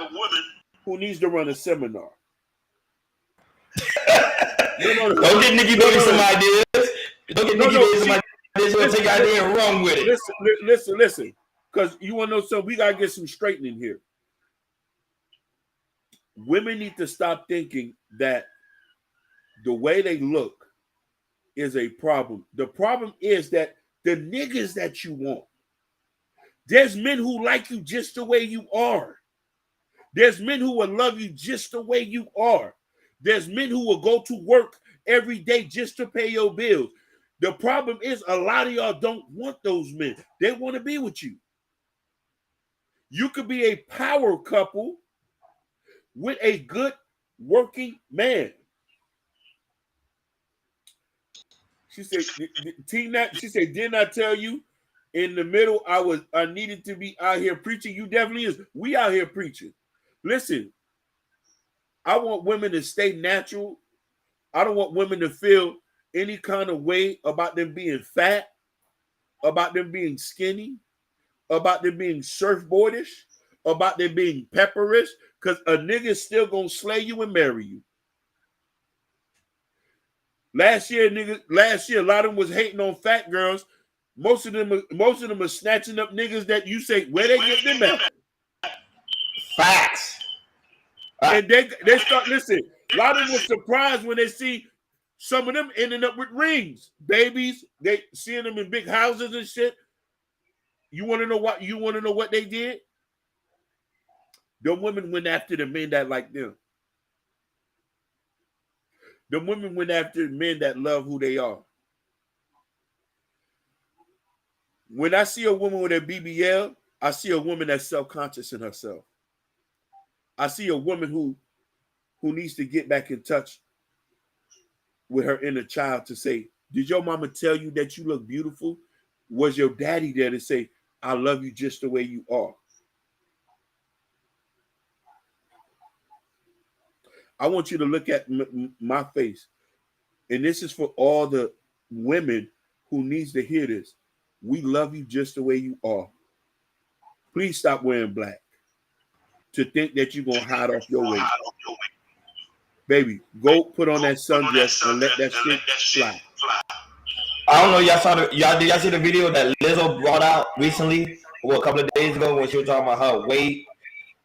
who needs to run a seminar. No. Don't get Nikki Baby some ideas. Don't get Nikki Baby some ideas. She'll take idea and run with it. Listen. Because you want to know something, we got to get some straightening here. Women need to stop thinking that the way they look is a problem. The problem is that the niggas that you want, there's men who like you just the way you are. There's men who will love you just the way you are. There's men who will go to work every day just to pay your bills. The problem is a lot of y'all don't want those men. They want to be with you. You could be a power couple with a good working man. She said, didn't I tell you in the middle I needed to be out here preaching? You definitely is. We out here preaching. Listen, I want women to stay natural. I don't want women to feel any kind of way about them being fat, about them being skinny, about them being surfboardish, about them being pepperish, because a nigga's still gonna slay you and marry you. Last year, a lot of them was hating on fat girls. Most of them are snatching up niggas that you say, where they get them at? Facts. And they start, listen, A lot of them were surprised when they see some of them ending up with rings, babies. They seeing them in big houses and shit. You want to know what? You want to know what they did? The women went after the men that like them. The women went after men that love who they are. When I see a woman with a BBL, I see a woman that's self-conscious in herself. I see a woman who needs to get back in touch with her inner child to say, did your mama tell you that you look beautiful? Was your daddy there to say, I love you just the way you are? I want you to look at my face. And this is for all the women who needs to hear this. We love you just the way you are. Please stop wearing black to think that you're going to hide off your weight. Baby, go put on that sundress and let that shit fly. I don't know. Did y'all see the video that Lizzo brought out recently, a couple of days ago, when she was talking about her weight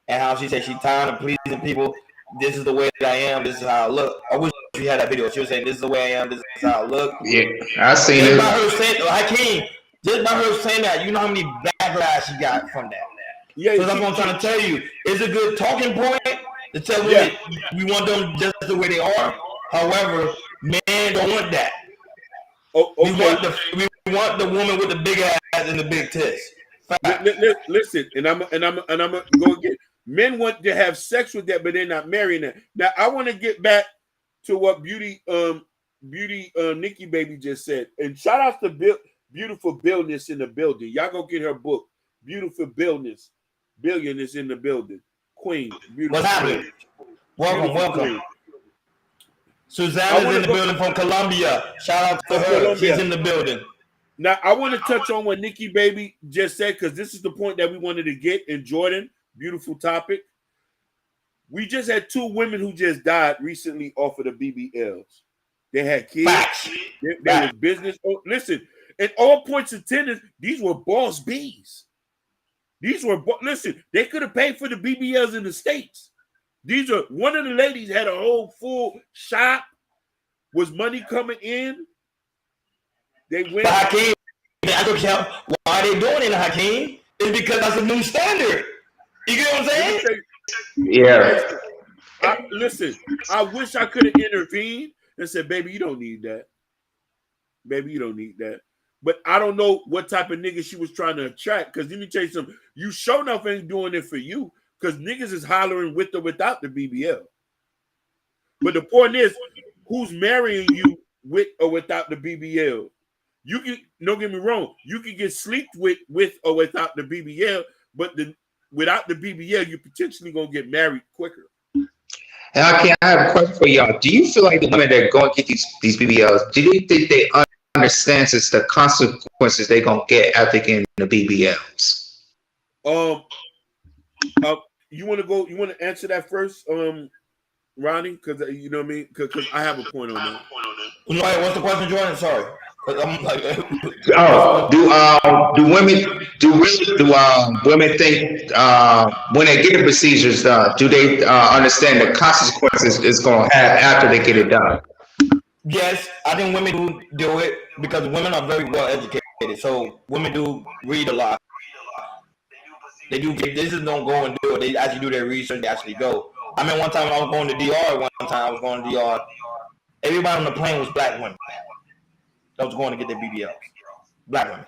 and how she said she's tired of pleasing people. This is the way that I am. This is how I look. I wish we had that video. She was saying, "This is the way I am. This is how I look." Yeah, I seen it. By her saying, Hakeem, just by her saying that, you know how many backlash she got from that. Yeah, so that's what I'm trying to tell you. It's a good talking point to tell women we want them just the way they are. However, men don't want that. Oh, okay. We want the woman with the big ass and the big tits. Listen, and I'm gonna go again. Men want to have sex with that, but they're not marrying that. Now, I want to get back to what Beauty Nikki Baby just said, and shout out to Beautiful Billness in the building. Y'all go get her book, Beautiful Billness. Billion is in the building. Queen. What's happening? Welcome. Suzanne is in the building from Colombia. Shout out to her. She's in the building. Now, I want to touch on what Nikki Baby just said, because this is the point that we wanted to get. And Jordan, beautiful topic. We just had two women who just died recently off of the BBLs. They had kids. They were business. Oh, listen, at all points of attendance, these were boss bees. Listen, they could have paid for the BBLs in the States. One of the ladies had a whole full shop, was money coming in. They went. Hakeem, I don't care why they doing it, Hakeem. It's because that's a new standard. You get what I'm saying? Yeah. Listen, I wish I could have intervened and said, baby, you don't need that. Baby, you don't need that. But I don't know what type of nigga she was trying to attract. Because let me tell you something. You sure enough ain't doing it for you. Because niggas is hollering with or without the BBL. But the point is, who's marrying you with or without the BBL? You can, don't get me wrong, you can get sleeped with or without the BBL, but without the BBL, you're potentially gonna get married quicker. And I have a question for y'all. Do you feel like the women that go and get these BBLs, do you think they understand the consequences they're gonna get after getting the BBLs? You want to answer that first, Ronnie? Because you know what I mean. Because I have a point on that. What's the question, Jordan? Sorry. I'm like, do women think when they get the procedures done, do they understand the consequences it's going to have after they get it done? Yes, I think women do it because women are very well educated. So women do read a lot. They do. They just don't go and do it. They actually do their research. They actually go. I mean, one time when I was going to DR, everybody on the plane was black women that was going to get their BBLs. Black women.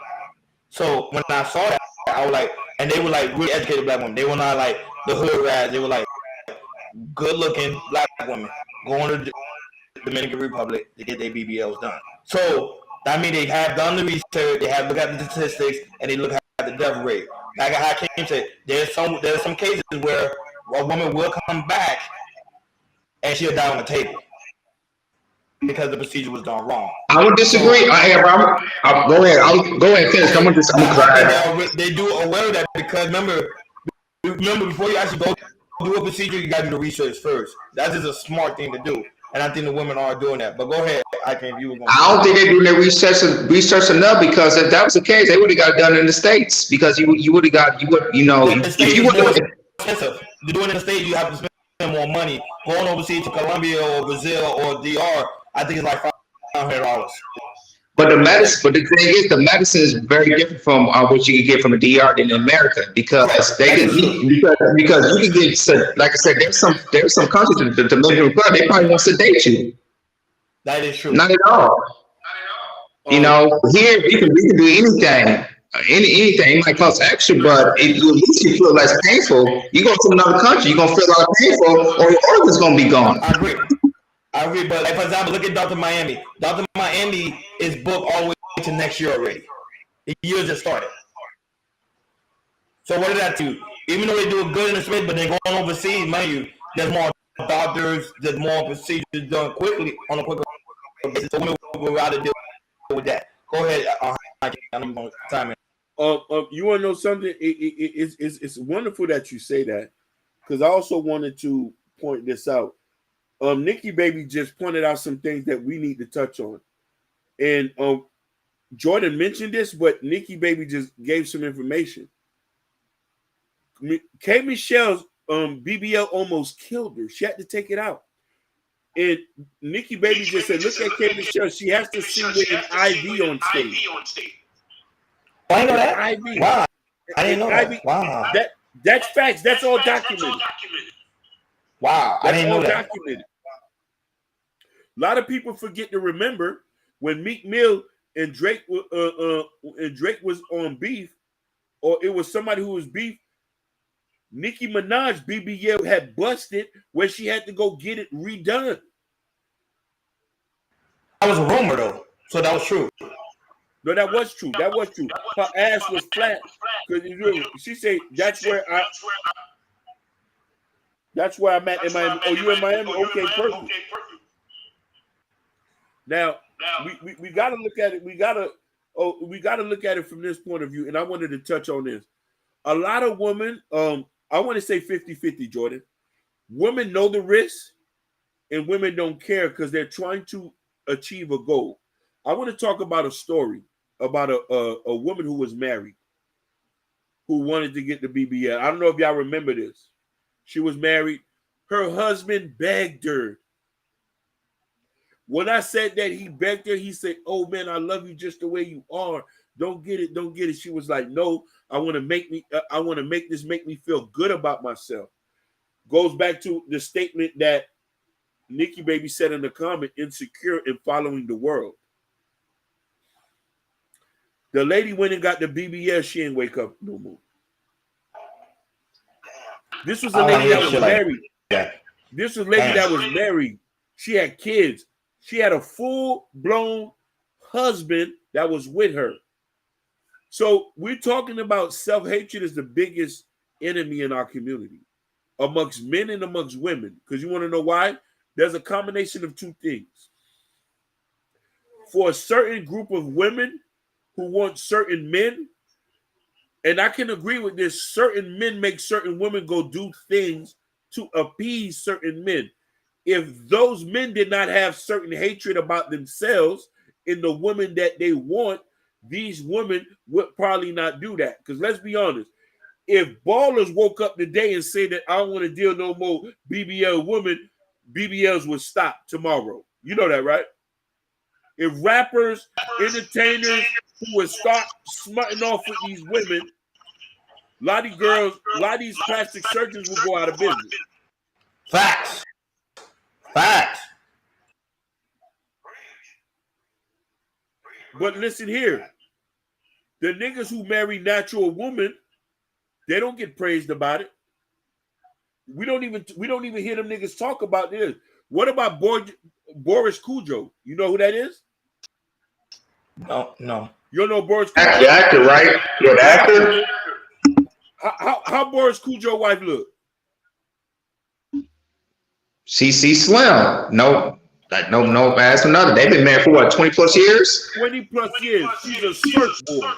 So when I saw that, I was like, and they were like really educated black women. They were not like the hood rats. They were like good looking black women going to the Dominican Republic to get their BBLs done. So that means they have done the research, they have looked at the statistics, and they look at the death rate. Like Hakeem said, there's some cases where a woman will come back and she'll die on the table because the procedure was done wrong. I would disagree. Go ahead. Go ahead. Finish. They do aware of that because remember, before you actually go do a procedure, you got to do the research first. That's just a smart thing to do. And I think the women are doing that. But go ahead, I don't think they're doing their research enough, because if that was the case, they would have got it done in the States, because if you would, if you would, expensive. To do it in the States, you have to spend spend more money. Going overseas to Colombia or Brazil or DR, I think it's like $500. But the thing is, the medicine is very different from what you can get from the DR than in America because because you can get, like I said, there's some countries, the Dominican Republic, they probably won't sedate you. That is true. Not at all. You know, here we can do anything. Anything. It might cost extra, but at least you feel less painful. You go to another country, you're gonna feel a lot painful, or your organs gonna be gone. I agree, but like, for example, look at Dr. Miami. Dr. Miami is booked all the way to next year already. The year just started. So what did that do? Even though they do good in the space, but they're going overseas, mind you, there's more doctors, there's more procedures done quickly on a quicker basis. So we'll rather deal with that. Go ahead. I'm going to time it. You want to know something? It's wonderful that you say that, because I also wanted to point this out. Nikki Baby just pointed out some things that we need to touch on, and Jordan mentioned this, but Nikki Baby just gave some information. K. Michelle's BBL almost killed her. She had to take it out, and Nikki Baby just said, "Look at K. Michelle. She has to sing with an IV on stage." Oh, I know that. IV. Wow, I didn't know that. IV. Wow, that's facts. That's all documented. Wow, I didn't know that. Documented. A lot of people forget to remember when Meek Mill and Drake was on beef, or it was somebody who was beef. Nicki Minaj BBL had busted where she had to go get it redone. That was a rumor though, so that was true. No, that was true. That was true. Her ass was flat because she said that's where I'm at in Miami. Oh, you in Miami? Okay, perfect. Now we got to look at it. We got to look at it from this point of view. And I wanted to touch on this. A lot of women, I want to say 50-50, Jordan. Women know the risks, and women don't care because they're trying to achieve a goal. I want to talk about a story about a woman who was married, who wanted to get the BBL. I don't know if y'all remember this. She was married. Her husband begged her. When I said that he begged her, he said, "Oh man, I love you just the way you are. Don't get it, don't get it." She was like, "No, I want to make this make me feel good about myself." Goes back to the statement that Nikki Baby said in the comment, insecure and following the world. The lady went and got the BBL, she ain't wake up no more. This was a lady that was married. This was a lady that was married. She had kids. She had a full-blown husband that was with her. So we're talking about self-hatred is the biggest enemy in our community, amongst men and amongst women. Because you want to know why? There's a combination of two things. For a certain group of women who want certain men, and I can agree with this, certain men make certain women go do things to appease certain men. If those men did not have certain hatred about themselves in the woman that they want, these women would probably not do that. Because let's be honest, if ballers woke up today and say that I don't want to deal no more BBL women, BBLs would stop tomorrow. You know that, right? If rappers, entertainers who would start smutting off with these women, a lot of girls, a lot of these plastic surgeons will go out of business. Facts. But listen here, the niggas who marry natural women, they don't get praised about it. We don't even hear them niggas talk about this. What about Boris Kujo? You know who that is? No. You don't know Boris Kujo? That's the actor, right? You're the actor? How Boris Kujo wife look? CC Slim. No ass another. They've been married for what, 20 plus years? 20 plus years. She's a surfboard.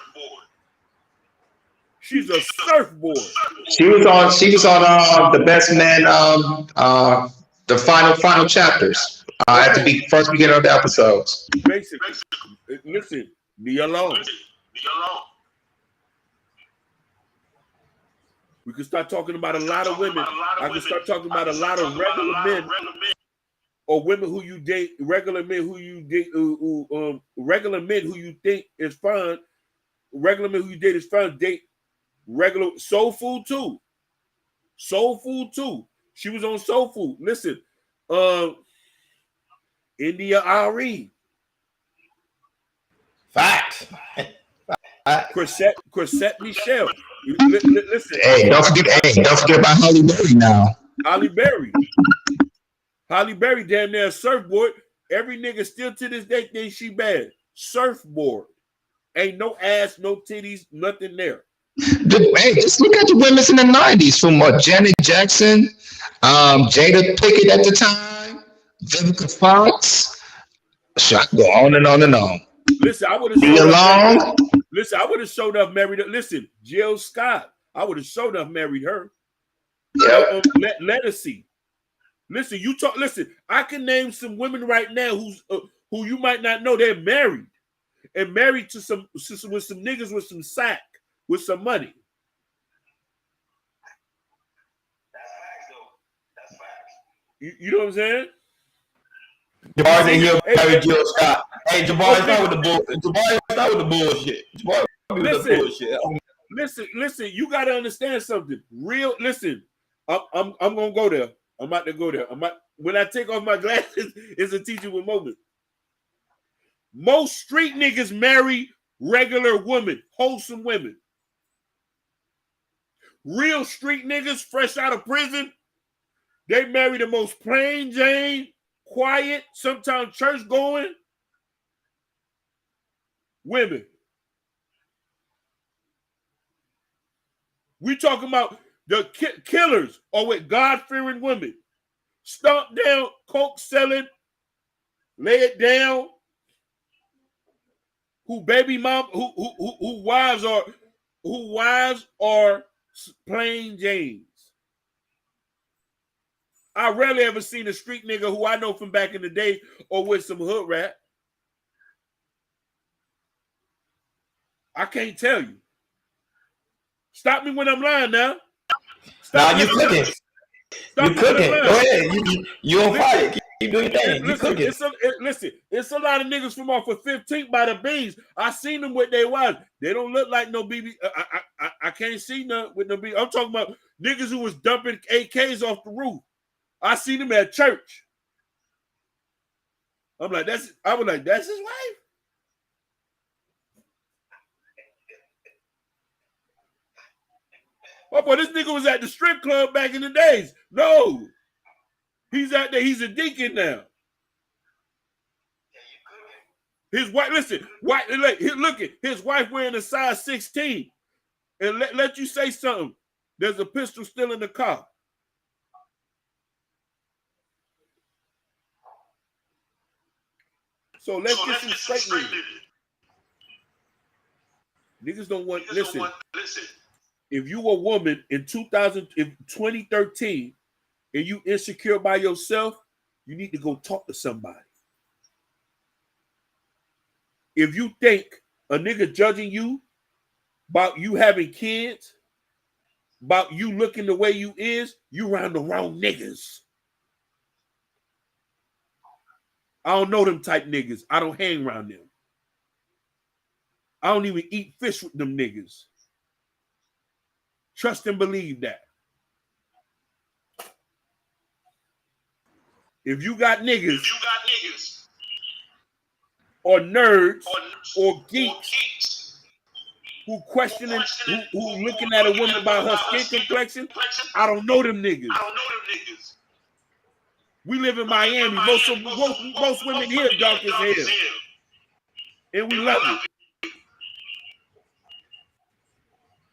She's a surfboard. She was on The Best Man, the final chapters. At the first beginning of the episodes. Basically, listen, be alone. We could start talking about a lot of women. I could start talking about a lot of regular men or women who you date, regular men who you date, regular men who you think is fine. Regular men who you date is fine. Date regular Soul Food too. Soul Food too. She was on Soul Food. Listen, India Ari. Facts. Chrisette Michelle. Listen. Hey, don't forget about Holly Berry now. Holly Berry. Holly Berry damn near a surfboard. Every nigga still to this day thinks she bad. Surfboard. Ain't no ass, no titties, nothing there. Hey, just look at the women in the 90s from Janet Jackson, Jada Pinkett at the time, Vivica Fox. So I can go on and on and on. Listen, I would have showed up married her. Listen, Jill Scott. I would have showed up married her. Yeah. Let us see. Listen, you talk. Listen, I can name some women right now who you might not know. They're married and married to some niggas with some sack, with some money. That's facts, though. That's facts. You know what I'm saying? Jabari said he'll marry Jill Scott. Hey, Jabari, start with the bullshit. Jabari, start with the bullshit. Jabari, with the bullshit. Listen. You got to understand something. Listen. I'm gonna go there. I'm about to go there. When I take off my glasses, it's a teachable moment. Most street niggas marry regular women, wholesome women. Real street niggas, fresh out of prison, they marry the most plain Jane, quiet, sometimes church going women. We talking about the killers are with God-fearing women. Stomp down, coke selling, lay it down. Who baby mom, who wives are plain Janes. I rarely ever seen a street nigga who I know from back in the day or with some hood rat. I can't tell you. Stop me when I'm lying now. Nah, you cooking. You cooking. Go ahead. You on fire. Keep doing your thing. You cooking. It's a lot of niggas from off of 15th by the beans. I seen them with their wives. They don't look like no BB. I can't see none with no BB. I'm talking about niggas who was dumping AKs off the roof. I seen them at church. I was like, that's his wife. Oh boy, this nigga was at the strip club back in the days. No, he's out there. He's a deacon now. His wife, listen, look at his wife wearing a size 16, and let you say something. There's a pistol still in the car. So let's get some straight niggas don't want. Listen. If you a woman in 2013 and you insecure by yourself, you need to go talk to somebody. If you think a nigga judging you about you having kids, about you looking the way you is, you around the wrong niggas. I don't know them type niggas. I don't hang around them. I don't even eat fish with them niggas. Trust and believe that. If you got niggas or nerds or geeks who questioning, who looking at a woman about her skin complexion, I don't know them niggas. We live in Miami. Most women here dark as hell. And we love it.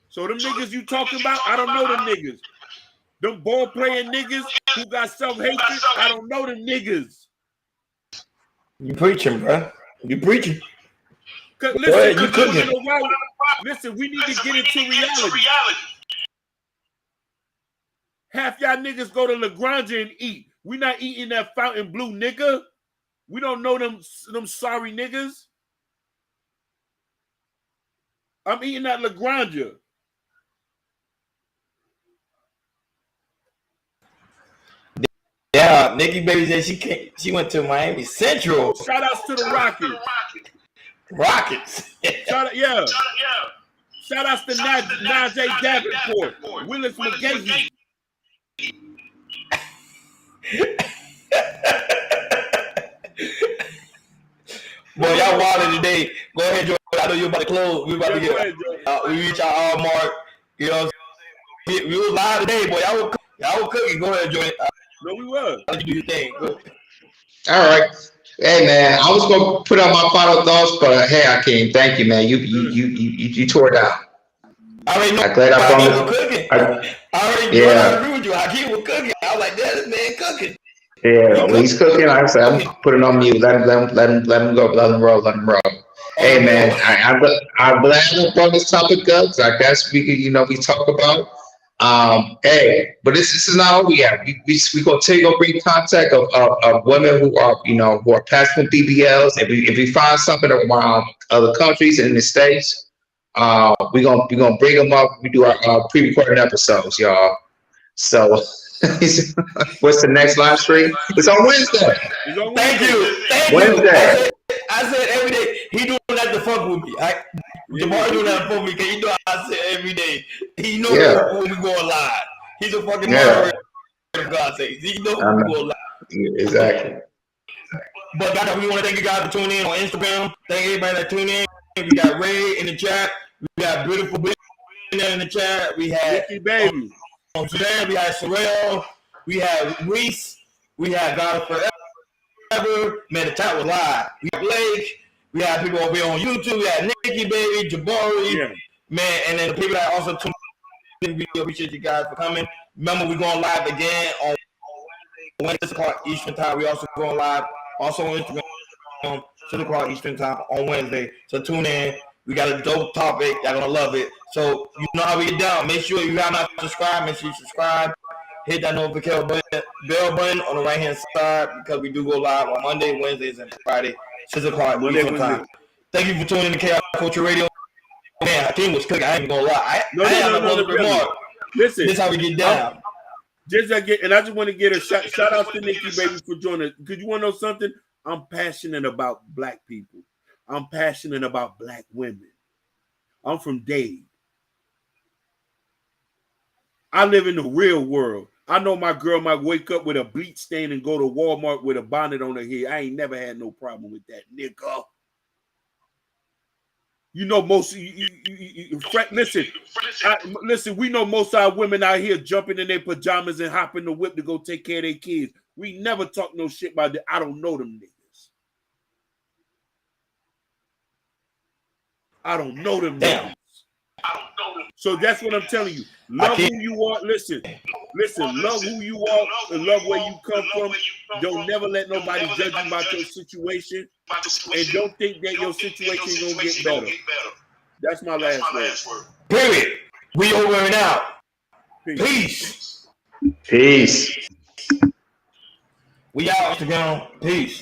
So them niggas you talking about, I don't know them niggas. Them ball playing niggas who got self-hatred, I don't know them niggas. You preaching, bro. You preaching. Listen, we need to get into reality. Half y'all niggas go to LaGrange and eat. We not eating that Fountain Blue, nigga. We don't know them sorry niggas. I'm eating that LaGrange. Nah, Nikki Baby said she can't. She went to Miami Central Shout outs to the Rockets. Rockets. Shout out, yeah. Shout outs to Najee Davenport, Willis McGahee. Boy, y'all wilding today. Go ahead, Joe. I know you're about to close. We about to get. We reach our mark. You know, we was live today, boy. Y'all were cooking. Go ahead, Joey. No, we were. Let you do your thing. Go. All right. Hey man, I was gonna put out my final thoughts, but hey, Hakeem, thank you, man. You tore it down. I already know. I'm glad I Hakeem found was cooking. it. I already agree with you. Hakeem was cooking. I was like, this man cooking. Yeah, when he's cooking, like I said, I'm putting on mute. Let him go. Let him roll. Hey man, I'm glad I brought this topic up. So I guess we could, we talk about. Hey, but this is not all we have. We gonna bring contact of women who are who are passing BBLs. If we find something around other countries and in the States, we gonna bring them up. We do our pre-recorded episodes, y'all. So what's the next live stream? It's on Wednesday. Thank you. Wednesday. I said every day. He doing that to fuck with me. Jamar doing that to fuck with me because you know I say every day. He knows when we going live. He's a fucking moderator. For God's sake, he knows when we going live. Exactly. But guys, we want to thank you guys for tuning in on Instagram. Thank everybody that tuned in. We got Ray in the chat. We got beautiful in the chat. We had Nikki Baby. On today, we had Sorrell. We had Reese. We had God Forever. Man, the chat was live. We had Blake. We had people over here on YouTube. We had Nikki Baby, Jabari. Yeah. Man, and then the people that also tuned in. We appreciate you guys for coming. Remember, we're going live again on Wednesday, 6 o'clock Eastern Time. We also going live also on Instagram, 6 o'clock Eastern Time on Wednesday. So tune in. We got a dope topic. Y'all gonna love it. So you know how we get down. Make sure you have not subscribed. Make sure you subscribe. Hit that notification bell button on the right hand side because we do go live on Monday, Wednesdays, and Friday, 6 o'clock Eastern Time. Thank you for tuning in to Chaos Culture Radio. Man, Hakeem was cooking. I ain't gonna lie. Listen, this is how we get down. And I just want to get a shout out to Nikki Baby for joining. Because you want to know something? I'm passionate about black people. I'm passionate about black women. I'm from Dade. I live in the real world. I know my girl might wake up with a bleach stain and go to Walmart with a bonnet on her head. I ain't never had no problem with that, nigga. You know, most listen. We know most of our women out here jumping in their pajamas and hopping the whip to go take care of their kids. We never talk no shit about that. I don't know them niggas. I don't know them niggas. So that's what I'm telling you. Love who you are. Listen. Love who you are and love where you come from. Don't never let nobody judge you about your situation, and don't think that your situation is gonna get better. That's my last word. Period. We over and out. Peace. Peace. We out, Instagram. Peace.